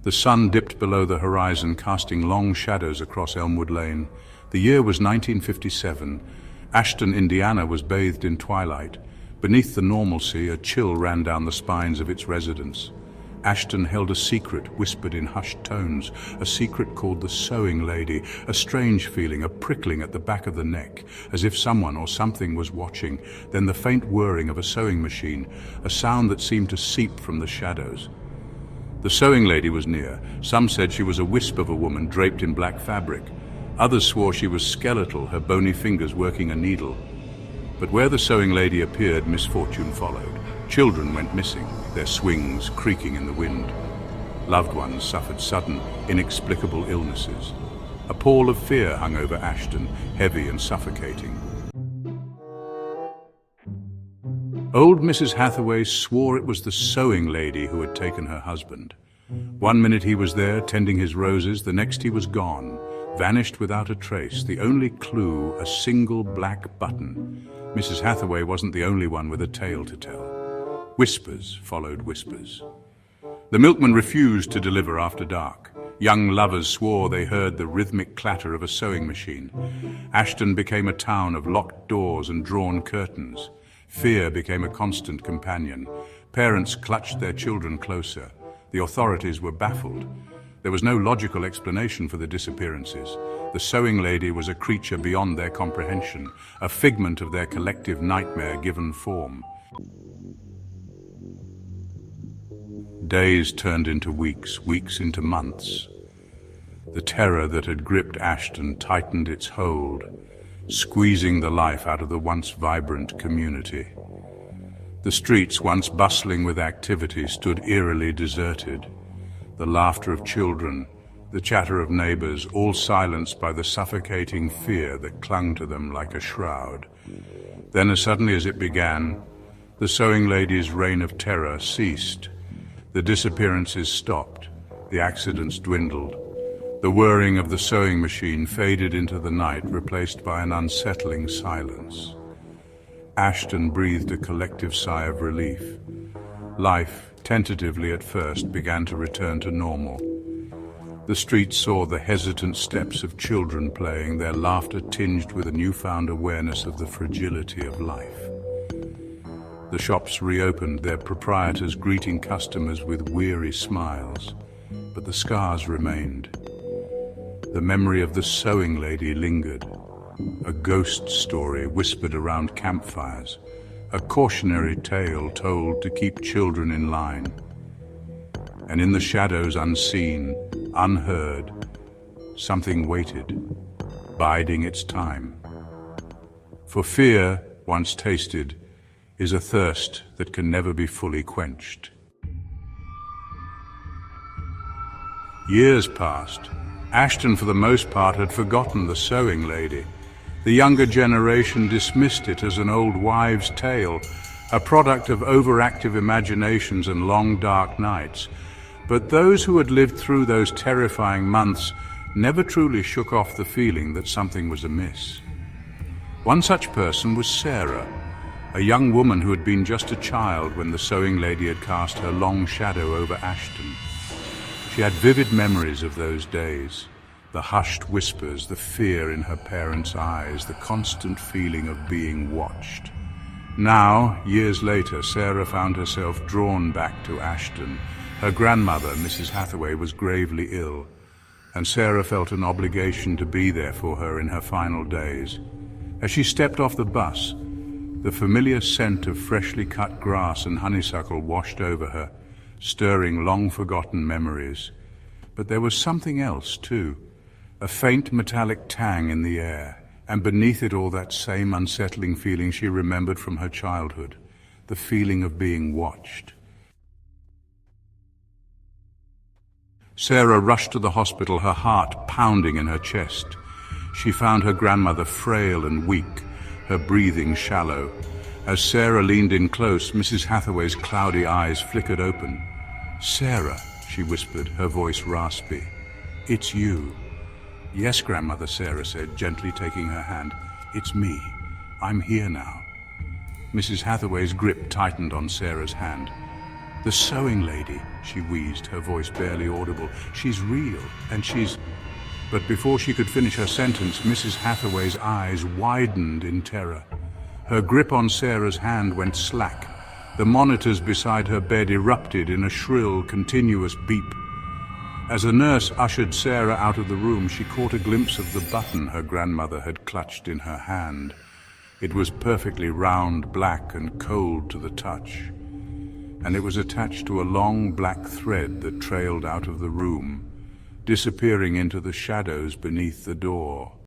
The sun dipped below the horizon, casting long shadows across Elmwood Lane. The year was 1957. Ashton, Indiana was bathed in twilight. Beneath the normalcy, a chill ran down the spines of its residents. Ashton held a secret, whispered in hushed tones, a secret called the sewing lady, a strange feeling, a prickling at the back of the neck, as if someone or something was watching, then the faint whirring of a sewing machine, a sound that seemed to seep from the shadows. The sewing lady was near. Some said she was a wisp of a woman draped in black fabric. Others swore she was skeletal, her bony fingers working a needle. But where the sewing lady appeared, misfortune followed. Children went missing, their swings creaking in the wind. Loved ones suffered sudden, inexplicable illnesses. A pall of fear hung over Ashton, heavy and suffocating. Old Mrs. Hathaway swore it was the sewing lady who had taken her husband. One minute he was there, tending his roses, the next he was gone, vanished without a trace, the only clue a single black button. Mrs. Hathaway wasn't the only one with a tale to tell. Whispers followed whispers. The milkman refused to deliver after dark. Young lovers swore they heard the rhythmic clatter of a sewing machine. Ashton became a town of locked doors and drawn curtains. Fear became a constant companion. Parents clutched their children closer. The authorities were baffled. There was no logical explanation for the disappearances. The sewing lady was a creature beyond their comprehension, a figment of their collective nightmare given form. Days turned into weeks, weeks into months. The terror that had gripped Ashton tightened its hold, squeezing the life out of the once vibrant community. The streets, once bustling with activity, stood eerily deserted. The laughter of children, the chatter of neighbors, all silenced by the suffocating fear that clung to them like a shroud. Then, as suddenly as it began, the sewing lady's reign of terror ceased. The disappearances stopped, the accidents dwindled. The whirring of the sewing machine faded into the night, replaced by an unsettling silence. Ashton breathed a collective sigh of relief. Life, tentatively at first, began to return to normal. The streets saw the hesitant steps of children playing, their laughter tinged with a newfound awareness of the fragility of life. The shops reopened, their proprietors greeting customers with weary smiles, but the scars remained. The memory of the sewing lady lingered, a ghost story whispered around campfires, a cautionary tale told to keep children in line. And in the shadows, unseen, unheard, something waited, biding its time. For fear, once tasted, is a thirst that can never be fully quenched. Years passed. Ashton, for the most part, had forgotten the sewing lady. The younger generation dismissed it as an old wives' tale, a product of overactive imaginations and long dark nights. But those who had lived through those terrifying months never truly shook off the feeling that something was amiss. One such person was Sarah, a young woman who had been just a child when the sewing lady had cast her long shadow over Ashton. She had vivid memories of those days, the hushed whispers, the fear in her parents' eyes, the constant feeling of being watched. Now, years later, Sarah found herself drawn back to Ashton. Her grandmother, Mrs. Hathaway, was gravely ill, and Sarah felt an obligation to be there for her in her final days. As she stepped off the bus, the familiar scent of freshly cut grass and honeysuckle washed over her, stirring long-forgotten memories. But there was something else, too, a faint metallic tang in the air, and beneath it all that same unsettling feeling she remembered from her childhood, the feeling of being watched. Sarah rushed to the hospital, her heart pounding in her chest. She found her grandmother frail and weak, her breathing shallow. As Sarah leaned in close, Mrs. Hathaway's cloudy eyes flickered open. "Sarah," she whispered, her voice raspy. "It's you." "Yes, grandmother," Sarah said, gently taking her hand. "It's me. I'm here now." Mrs. Hathaway's grip tightened on Sarah's hand. "The sewing lady," she wheezed, her voice barely audible. "She's real, and she's—" But before she could finish her sentence, Mrs. Hathaway's eyes widened in terror. Her grip on Sarah's hand went slack. The monitors beside her bed erupted in a shrill, continuous beep. As the nurse ushered Sarah out of the room, she caught a glimpse of the button her grandmother had clutched in her hand. It was perfectly round, black, and cold to the touch, and it was attached to a long black thread that trailed out of the room, disappearing into the shadows beneath the door.